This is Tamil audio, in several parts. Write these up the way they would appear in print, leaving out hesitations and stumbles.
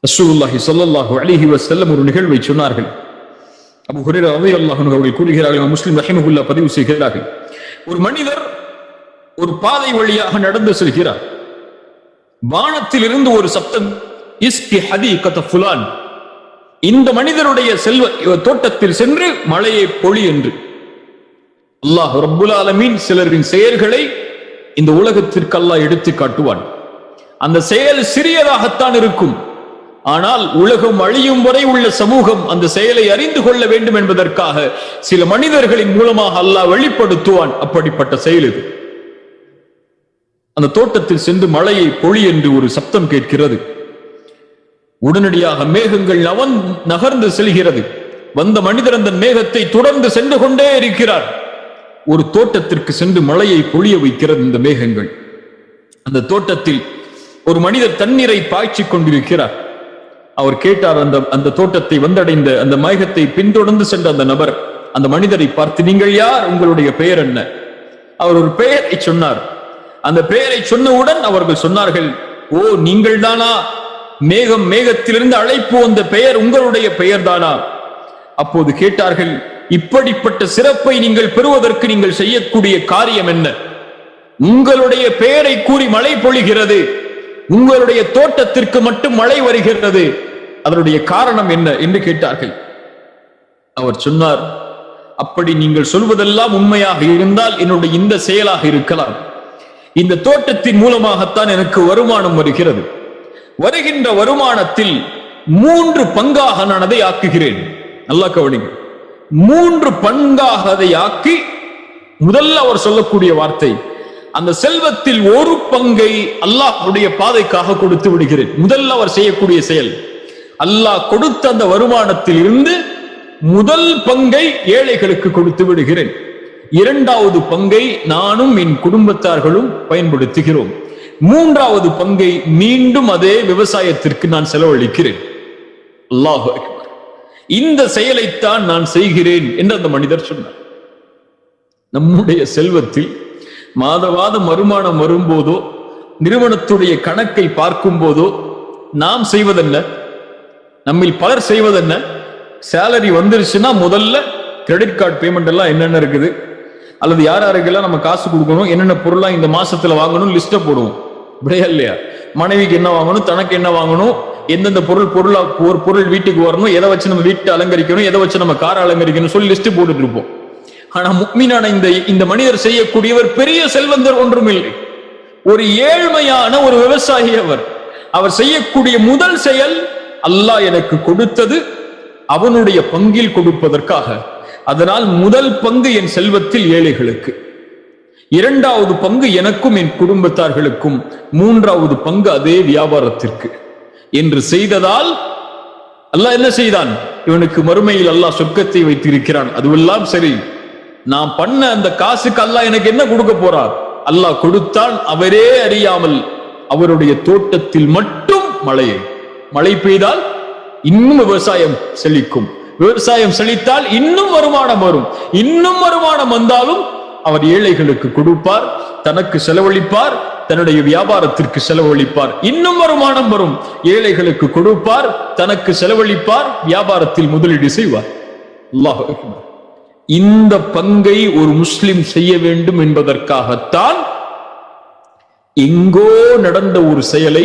ரசூலுல்லாஹி ஸல்லல்லாஹு அலைஹி வஸல்லம் ஒரு நிகழ்வை சொன்னார்கள். அபூ ஹுரைரா ரலியல்லாஹு அன்ஹு அவர்கள் கூறுகிறார்கள், முஸ்லிம் ரஹிமஹுல்லாஹ் பதிவு செய்கிறார்கள், ஒரு மனிதர் ஒரு பாதை வழியாக நடந்து செல்கிறார். வானத்தில் இருந்து ஒரு சப்தம், இஸ்கி ஹதீகத ஃபுலான், இந்த மனிதருடைய செல்வ தோட்டத்தில் சென்று மழையை பொழி என்று. அல்லாஹ் ரப்புல் ஆலமீன் சிலரின் செயல்களை இந்த உலகத்திற்கு அல்லாஹ் எடுத்து காட்டுவான். அந்த செயல் சிறியதாகத்தான் இருக்கும், ஆனால் உலகம் அழியும் வரை உள்ள சமூகம் அந்த செயலை அறிந்து கொள்ள வேண்டும் என்பதற்காக சில மனிதர்களின் மூலமாக அல்லாஹ் வெளிப்படுத்துவான். அப்படிப்பட்ட செயல் இது. அந்த தோட்டத்தில் சென்று மழையை பொழி என்று ஒரு சப்தம் கேட்கிறது. உடனடியாக மேகங்கள் நகர்ந்து செல்கிறது. வந்த மனிதர் அந்த மேகத்தை தொடர்ந்து சென்று கொண்டே இருக்கிறார். ஒரு தோட்டத்திற்கு சென்று மழையை பொழிய வைக்கிறது இந்த மேகங்கள். அந்த தோட்டத்தில் ஒரு மனிதர் தண்ணீரை பாய்ச்சி கொண்டிருக்கிறார். அவர் கேட்டார், அந்த தோட்டத்தை வந்தடைந்த அந்த மேகத்தை பின்தொடர்ந்து சென்ற அந்த நபர் அந்த மனிதரை பார்த்து, நீங்கள் யார், உங்களுடைய பெயர் என்ன? அவர் ஒரு பெயரை சொன்னார். அந்த பெயரை சொன்னவுடன் அவர்கள் சொன்னார்கள், ஓ நீங்கள் தானா, மேகத்திலிருந்து அழைப்பு வந்த பெயர் உங்களுடைய பெயர் தானா? அப்போது கேட்டார்கள், இப்படிப்பட்ட சிறப்பை நீங்கள் பெறுவதற்கு நீங்கள் செய்யக்கூடிய காரியம் என்ன? உங்களுடைய பெயரை கூறி மழை பொழிகிறது, உங்களுடைய தோட்டத்திற்கு மட்டும் மழை வருகிறது, அதனுடைய காரணம் என்ன என்று கேட்டார்கள். அவர் சொன்னார், அப்படி நீங்கள் சொல்வதெல்லாம் உண்மையாக இருந்தால் என்னுடைய இந்த செயலாக இருக்கலாம். இந்த தோட்டத்தின் மூலமாகத்தான் எனக்கு வருமானம் வருகிறது. வருகின்ற வருமானத்தில் 3 பங்காக நான் அதை ஆக்குகிறேன். நல்லா கவனிங்க, 3 பங்காக அதை ஆக்கி, முதல்ல அவர் சொல்லக்கூடிய வார்த்தை, அந்த செல்வத்தில் 1 பங்கை அல்லாஹ்வுடைய பாதைக்காக கொடுத்து விடுகிறேன். முதல்ல அவர் செய்யக்கூடிய செயல், அல்லாஹ் கொடுத்த அந்த வருமானத்தில் இருந்து முதல் பங்கை ஏழைகளுக்கு கொடுத்து விடுகிறேன். 2வது பங்கை நானும் என் குடும்பத்தார்களும் பயன்படுத்துகிறோம். 3வது பங்கை மீண்டும் அதே விவசாயத்திற்கு நான் செலவழிக்கிறேன். அல்லாஹு அக்பர். இந்த செயலைத்தான் நான் செய்கிறேன் என்று அந்த மனிதர் சொன்னார். நம்முடைய செல்வத்தில் மாதவாதம் வருமானம் வரும்போதோ, நிறுவனத்துடைய கணக்கை பார்க்கும் போதோ நாம் செய்வதென்ன? நம்மில் பலர் செய்வதென்ன? சேலரி வந்துருச்சுன்னா முதல்ல கிரெடிட் கார்டு பேமெண்ட் எல்லாம் என்னென்ன இருக்குது, அல்லது யாருக்கெல்லாம் நம்ம காசு கொடுக்கணும், என்னென்ன பொருளா இந்த மாசத்துல வாங்கணும் லிஸ்ட போடுவோம். இப்படியா இல்லையா? மனைவிக்கு என்ன வாங்கணும், தனக்கு என்ன வாங்கணும், எந்தெந்த பொருள் வீட்டுக்கு வரணும், எதை வச்சு நம்ம வீட்டை அலங்கரிக்கணும், எதை வச்சு நம்ம காரை அலங்கரிக்கணும் சொல்லி லிஸ்ட் போட்டுட்டு இருப்போம். ஆனா முக்மீனான இந்த மனிதர் செய்யக்கூடியவர் பெரிய செல்வந்தர் ஒன்றும் இல்லை, ஒரு ஏழ்மையான ஒரு விவசாயி. அவர் செய்யக்கூடிய முதல் செயல், அல்லாஹ் எனக்கு கொடுத்தது அவனுடைய பங்கில் கொடுப்பதற்காக, அதனால் முதல் பங்கு என் செல்வத்தில் ஏழைகளுக்கு, 2வது பங்கு எனக்கும் என் குடும்பத்தார்களுக்கும், 3வது பங்கு அதே வியாபாரத்திற்கு என்று செய்ததால் அல்லாஹ் என்ன செய்தான்? இவனுக்கு மறுமையில் அல்லாஹ் சொர்க்கத்தை வைத்திருக்கிறான். அதுவெல்லாம் சரி, நான் பண்ண அந்த காசுக்கு அல்லாஹ் எனக்கு என்ன கொடுக்க போறார்? அல்லாஹ் கொடுத்தான், அவரே அறியாமல் அவருடைய தோட்டத்தில் மட்டும் மழை பெய்தால் இன்னும் விவசாயம் செழிக்கும், விவசாயம் செழித்தால் இன்னும் வருமானம் வரும், இன்னும் வருமானம் வந்தாலும் அவர் ஏழைகளுக்கு கொடுப்பார், தனக்கு செலவழிப்பார், தன்னுடைய வியாபாரத்திற்கு செலவழிப்பார், இன்னும் வருமானம் வரும், ஏழைகளுக்கு கொடுப்பார், தனக்கு செலவழிப்பார், வியாபாரத்தில் முதலீடு செய்வார். அல்லாஹ் அக்பர். இந்த பங்கை ஒரு முஸ்லிம் செய்ய வேண்டும் என்பதற்காகத்தான் எங்கோ நடந்த ஒரு செயலை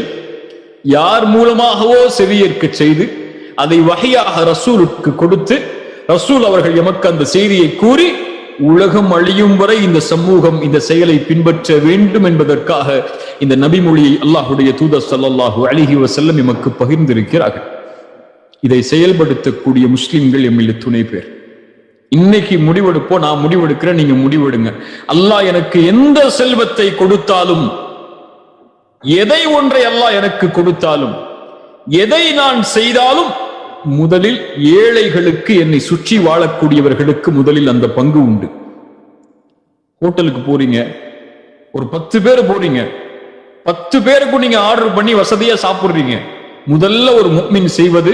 யார் மூலமாகவோ செவியேற்க செய்து அதை வஹியாக ரசூலுக்கு கொடுத்து, ரசூல் அவர்கள் எமக்கு அந்த செய்தியை கூறி, உலகம் அழியும் வரை இந்த சமூகம் இந்த செயலை பின்பற்ற வேண்டும் என்பதற்காக இந்த நபிமொழியை அல்லாஹ்வுடைய தூதர் ஸல்லல்லாஹு அலைஹி வஸல்லம் எமக்கு பகிர்ந்திருக்கிறார்கள். இதை செயல்படுத்தக்கூடிய முஸ்லிம்கள் எம்மில் துணை பேர். இன்னைக்கு முடிவெடுப்போம், நான் முடிவெடுக்கிறேன், நீங்க முடிவெடுங்க. அல்லாஹ் எனக்கு எந்த செல்வத்தை கொடுத்தாலும், எதை ஒன்றை அல்லாஹ் எனக்கு கொடுத்தாலும், எதை நான் செய்தாலும், முதலில் ஏழைகளுக்கு, என்னை சுற்றி வாழக்கூடியவர்களுக்கு முதலில் அந்த பங்கு உண்டு. ஹோட்டலுக்கு போறீங்க, ஒரு 10 பேர் போறீங்க, 10 பேருக்கு நீங்க ஆர்டர் பண்ணி வசதியா சாப்பிடுறீங்க. முதல்ல ஒரு முஃமின் செய்வது,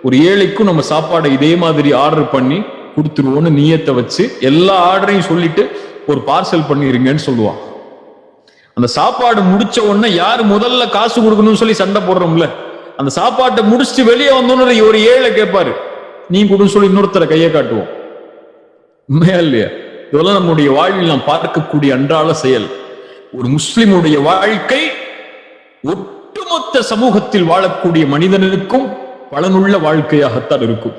ஒரு ஏழைக்கும் நம்ம சாப்பாடை இதே மாதிரி ஆர்டர் பண்ணி கொடுத்துருவோன்னு நியத்தை வச்சு எல்லா ஆர்டரையும் சொல்லிட்டு ஒரு பார்சல் பண்ணிருங்கன்னு சொல்லுவான். அந்த சாப்பாடு முடிச்ச உடனே யாரு முதல்ல காசு கொடுக்கணும்னு சொல்லி சண்டை போடுறோம்ல, அந்த சாப்பாட்டை முடிச்சுட்டு வெளியே வந்தோன்னு ஒரு ஏழை கேட்பாரு, நீ கூட சொல்லி இன்னொருத்தர கையை காட்டுவோம். உண்மையா இல்லையா? இதெல்லாம் நம்முடைய வாழ்வில் நாம் பார்க்கக்கூடிய அன்றாட செயல். ஒரு முஸ்லிமுடைய வாழ்க்கை ஒட்டுமொத்த சமூகத்தில் வாழக்கூடிய மனிதனுக்கும் பலனுள்ள வாழ்க்கையாகத்தான் இருக்கும்.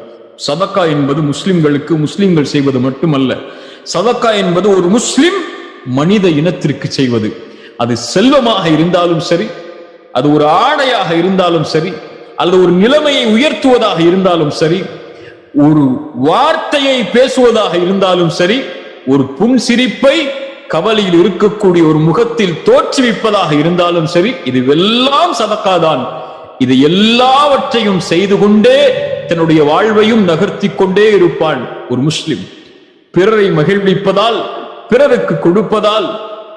சதக்கா என்பது முஸ்லிம்களுக்கு முஸ்லிம்கள் செய்வது மட்டுமல்ல, சதக்கா என்பது ஒரு முஸ்லிம் மனித இனத்திற்கு செய்வது. அது செல்வமாக இருந்தாலும் சரி, அது ஒரு ஆடையாக இருந்தாலும் சரி, அல்லது ஒரு நிலைமையை உயர்த்துவதாக இருந்தாலும் சரி, ஒரு வார்த்தையை பேசுவதாக இருந்தாலும் சரி, ஒரு புன்சிரிப்பை கவலையில் இருக்கக்கூடிய ஒரு முகத்தில் தோற்றுவிப்பதாக இருந்தாலும் சரி, இதுவெல்லாம் சதக்காதான். இது எல்லாவற்றையும் செய்து கொண்டே தன்னுடைய வாழ்வையும் நகர்த்தி கொண்டே இருப்பான் ஒரு முஸ்லிம். பிறரை மகிழ்விப்பதால், பிறருக்கு கொடுப்பதால்,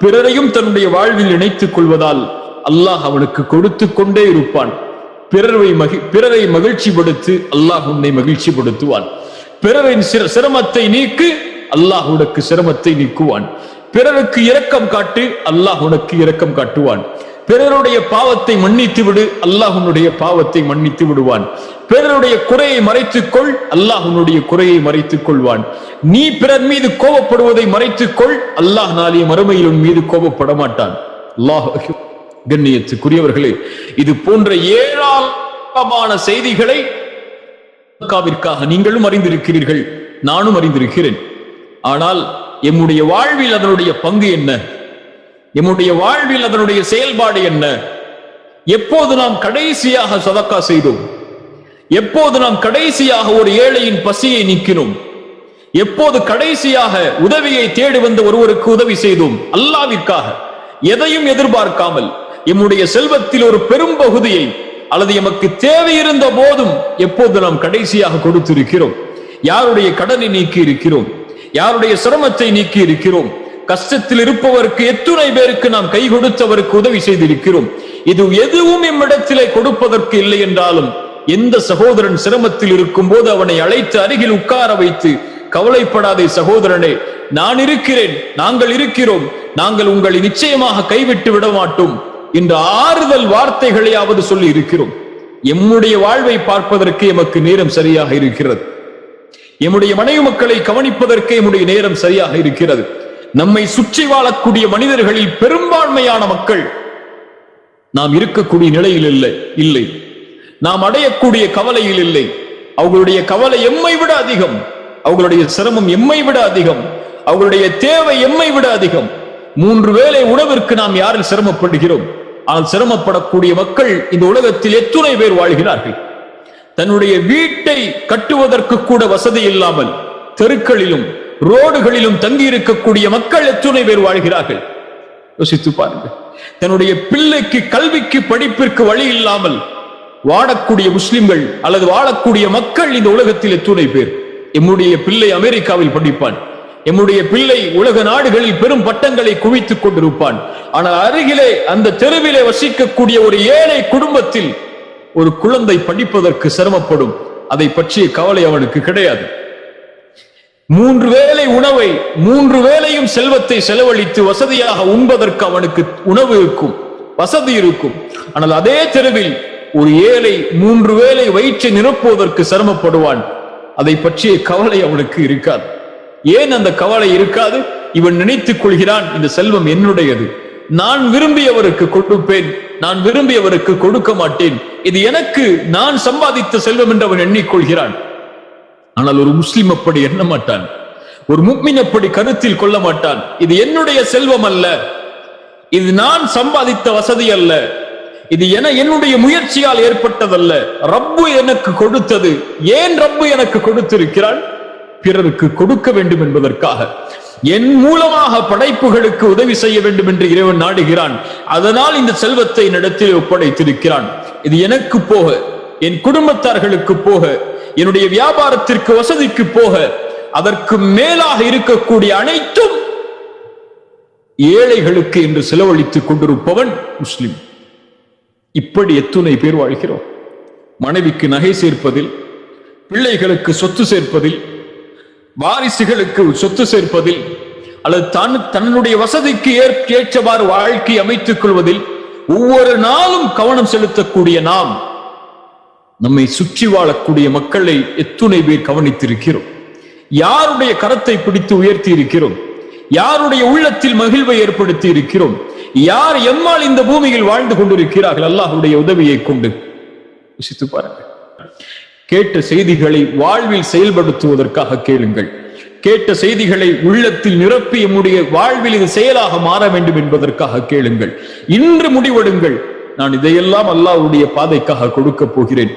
பிறரையும் தன்னுடைய வாழ்வில் இணைத்துக் கொள்வதால் அல்லாஹ் அவனுக்கு கொடுத்து கொண்டே இருப்பான். பிறரை மகிழ்ச்சிப்படுத்து, அல்லாஹ் உன்னை மகிழ்ச்சிப்படுத்துவான். பிறரின் சிரமத்தை நீக்கு, அல்லாஹ் உனக்கு சிரமத்தை நீக்குவான். பிறருக்கு இரக்கம் காட்டு, அல்லாஹ் உனக்கு இரக்கம் காட்டுவான். பிறருடைய பாவத்தை மன்னித்து விடு, அல்லாஹ் உன்னுடைய பாவத்தை மன்னித்து விடுவான். பிறருடைய குறையை மறைத்துக்கொள், அல்லாஹ் உன்னுடைய குறையை மறைத்துக் கொள்வான். நீ பிறர் மீது கோபப்படுவதை மறைத்துக்கொள், அல்லாஹ் நாளைய மறுமையில் உன் மீது கோபப்பட மாட்டான். அல்லாஹ் கண்ணியத்துக்குரியவர்களே, இது போன்ற ஏராளமான செய்திகளை நீங்களும் அறிந்திருக்கிறீர்கள், நானும் அறிந்திருக்கிறேன். ஆனால் எம்முடைய வாழ்வில் அதனுடைய பங்கு என்ன? எம்முடைய வாழ்வில் அதனுடைய செயல்பாடு என்ன? எப்போது நாம் கடைசியாக சதக்கா செய்தோம்? எப்போது நாம் கடைசியாக ஒரு ஏழையின் பசியை நீக்கினோம்? எப்போது கடைசியாக உதவியை தேடி வந்த ஒருவருக்கு உதவி செய்தோம்? அல்லாஹ்விற்காக, எதையும் எதிர்பார்க்காமல் எம்முடைய செல்வத்தில் ஒரு பெரும் பகுதியை அல்லது எமக்கு தேவையிருந்த போதும் எப்போது நாம் கடைசியாக கொடுத்திருக்கிறோம்? யாருடைய கடனை நீக்கி இருக்கிறோம்? யாருடைய சிரமத்தை நீக்கி இருக்கிறோம்? கஷ்டத்தில் இருப்பவருக்கு எத்துணை பேருக்கு நாம் கை கொடுத்தவருக்கு உதவி செய்திருக்கிறோம். இது எதுவும் எம்மிடத்திலே கொடுப்பதற்கு இல்லை என்றாலும், எந்த சகோதரன் சிரமத்தில் இருக்கும் போது அவனை அழைத்து அருகில் உட்கார வைத்து, கவலைப்படாதே சகோதரனே, நான் இருக்கிறேன், நாங்கள் இருக்கிறோம், நாங்கள் உங்களை நிச்சயமாக கைவிட்டு விட மாட்டோம் என்ற ஆறுதல் வார்த்தைகளையாவது சொல்லி இருக்கிறோம். எம்முடைய வாழ்வை பார்ப்பதற்கு எமக்கு நேரம் சரியாக இருக்கிறது. எம்முடைய மனைவி மக்களை கவனிப்பதற்கு எம்முடைய நேரம் சரியாக இருக்கிறது. நம்மை சுற்றி வாழக்கூடிய மனிதர்களில் பெரும்பான்மையான மக்கள் நாம் இருக்கக்கூடிய நிலையில் இல்லை, நாம் அடையக்கூடிய கவலையில் இல்லை. அவர்களுடைய கவலை எம்மை விட அதிகம், அவர்களுடைய சிரமம் எம்மை விட அதிகம், அவர்களுடைய தேவை எம்மை விட அதிகம். 3 வேளை உணவிற்கு நாம் யாரில் சிரமப்படுகிறோம்? ஆனால் சிரமப்படக்கூடிய மக்கள் இந்த உலகத்தில் எத்துணை பேர் வாழ்கிறார்கள்? தன்னுடைய வீட்டை கட்டுவதற்கு கூட வசதி இல்லாமல் தெருக்களிலும் ரோடுகளிலும் தங்கி இருக்கக்கூடிய மக்கள் எத்துணை பேர் வாழ்கிறார்கள்? யோசித்து பாருங்கள். தன்னுடைய பிள்ளைக்கு கல்விக்கு படிப்பிற்கு வழி இல்லாமல் வாழக்கூடிய முஸ்லிம்கள் அல்லது வாழக்கூடிய மக்கள் இந்த உலகத்தில் எத்துணை பேர்? எம்முடைய பிள்ளை அமெரிக்காவில் படிப்பான், எம்முடைய பிள்ளை உலக நாடுகளில் பெரும் பட்டங்களை குவித்துக் கொண்டிருப்பான். ஆனால் அருகிலே அந்த தெருவிலே வசிக்கக்கூடிய ஒரு ஏழை குடும்பத்தில் ஒரு குழந்தை படிப்பதற்கு சிரமப்படும். அதை பற்றிய கவலை அவனுக்கு கிடையாது. 3 வேளை உணவை, 3 வேளையும் செல்வத்தை செலவழித்து வசதியாக உண்பதற்கு அவனுக்கு உணவு இருக்கும், வசதி இருக்கும். ஆனால் அதே தெருவில் ஒரு ஏழை 3 வேளை வயிற்றை நிரப்புவதற்கு சிரமப்படுவான். அதை பற்றிய கவலை அவனுக்கு இருக்காது. ஏன் அந்த கவலை இருக்காது? இவன் நினைத்துக் கொள்கிறான், இந்த செல்வம் என்னுடையது, நான் விரும்பியவருக்கு கொடுப்பேன், நான் விரும்பியவருக்கு கொடுக்க மாட்டேன், இது எனக்கு, நான் சம்பாதித்த செல்வம் என்று அவன் எண்ணிக்கொள்கிறான். ஆனால் ஒரு முஸ்லிம் அப்படி எண்ண மாட்டான். ஒரு முஃமின் அப்படி கருத்தில் கொள்ள மாட்டான். இது என்னுடைய செல்வம் அல்ல, இது நான் சம்பாதித்த வசதி அல்ல, இது என்னுடைய முயற்சியால் ஏற்பட்டதல்ல, ரப்பு எனக்கு கொடுத்தது. ஏன் ரப்பு எனக்கு கொடுத்திருக்கிறான்? பிறருக்கு கொடுக்க வேண்டும் என்பதற்காக. என் மூலமாக படைப்புகளுக்கு உதவி செய்ய வேண்டும் என்று இறைவன் நாடுகிறான். அதனால் இந்த செல்வத்தை என்னிடத்தில் ஒப்படைத்திருக்கிறான். இது எனக்கு போக, என் குடும்பத்தார்களுக்கு போக, என்னுடைய வியாபாரத்திற்கு வசதிக்கு போக, அதற்கு மேலாக இருக்கக்கூடிய அனைத்தும் ஏழைகளுக்கு என்று செலவழித்துக் கொண்டிருப்பவன் முஸ்லிம். இப்படி எத்துணை பேர் வாழ்கிறோம். மனைவிக்கு நகை சேர்ப்பதில், பிள்ளைகளுக்கு சொத்து சேர்ப்பதில், வாரிசுகளுக்கு சொத்து சேர்ப்பதில், அல்லது தன்னுடைய வசதிக்கு ஏற்றவாறு வாழ்க்கை அமைத்துக் கொள்வதில் ஒவ்வொரு நாளும் கவனம் செலுத்தக்கூடிய நாம் நம்மை சுற்றி வாழக்கூடிய மக்களை எத்துணை பேர் கவனித்திருக்கிறோம்? யாருடைய கரத்தை பிடித்து உயர்த்தி இருக்கிறோம்? யாருடைய உள்ளத்தில் மகிழ்வை ஏற்படுத்தி இருக்கிறோம்? யார் எம்மால் இந்த பூமியில் வாழ்ந்து கொண்டிருக்கிறார்கள் அல்லாஹ்வுடைய உதவியை கொண்டு? யோசித்து பாருங்கள். கேட்ட செய்திகளை வாழ்வில் செயல்படுத்துவதற்காக கேளுங்கள். கேட்ட செய்திகளை உள்ளத்தில் நிரப்பி நம்முடைய வாழ்வில் இது செயலாக மாற வேண்டும் என்பதற்காக கேளுங்கள். இன்று முடிவெடுங்கள், நான் இதையெல்லாம் அல்லாஹ்வுடைய பாதைக்காக கொடுக்க போகிறேன்.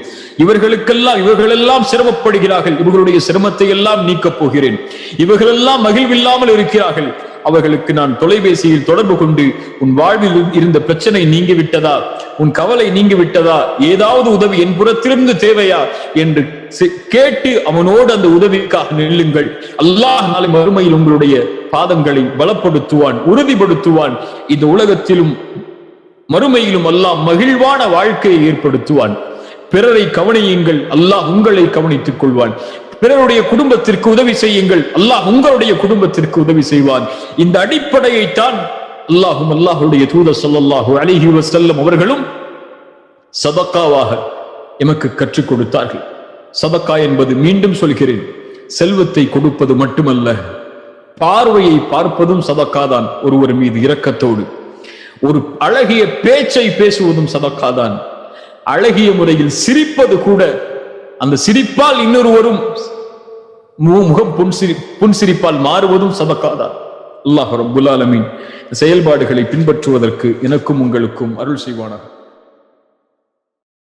இவர்களெல்லாம் சிரமப்படுகிறார்கள், இவர்களுடைய சிரமத்தை எல்லாம் நீக்கப் போகிறேன். இவர்களெல்லாம் மகிழ்வில்லாமல் இருக்கிறார்கள், அவர்களுக்கு நான் தொலைபேசியில் தொடர்பு கொண்டு உன் வாழ்வில் இருந்த பிரச்சனை நீங்கிவிட்டதா, உன் கவலை நீங்கிவிட்டதா, ஏதாவது உதவி என் புறத்திலிருந்து தேவையா என்று கேட்டு அவனோடு அந்த உதவிக்காக நில்லுங்கள். அல்லாஹ் நாளை மறுமையில் உங்களுடைய பாதங்களை பலப்படுத்துவான், உறுதிப்படுத்துவான். இந்த உலகத்திலும் மறுமையிலும் அல்லாஹ் மகிழ்வான வாழ்க்கையை ஏற்படுத்துவான். பிறரை கவனியுங்கள், அல்லாஹ் உங்களை கவனித்துக் கொள்வான். பிறருடைய குடும்பத்திற்கு உதவி செய்யுங்கள், அல்லாஹ் உங்களுடைய குடும்பத்திற்கு உதவி செய்வான். இந்த அடிப்படையைத்தான் அல்லாஹ்வுடைய தூதர் ஸல்லல்லாஹு அலைஹி வஸல்லம் அவர்களும் சதக்காவாக எமக்கு கற்றுக் கொடுத்தார்கள். சதக்கா என்பது, மீண்டும் சொல்கிறேன், செல்வத்தை கொடுப்பது மட்டுமல்ல, பார்வையை பார்ப்பதும் சதக்காதான். ஒருவர் மீது இரக்கத்தோடு ஒரு அழகிய பேச்சை பேசுவதும் சதக்காதான். அழகிய முறையில் சிரிப்பது கூட, அந்த சிரிப்பால் இன்னொருவரும் முகம் புன்சிரிப்பால் மாறுவதும் சதக்காதான். அல்லாஹ் ரப்புல் ஆலமீன் செயல்பாடுகளை பின்பற்றுவதற்கு எனக்கும் உங்களுக்கும் அருள் செய்வானாக.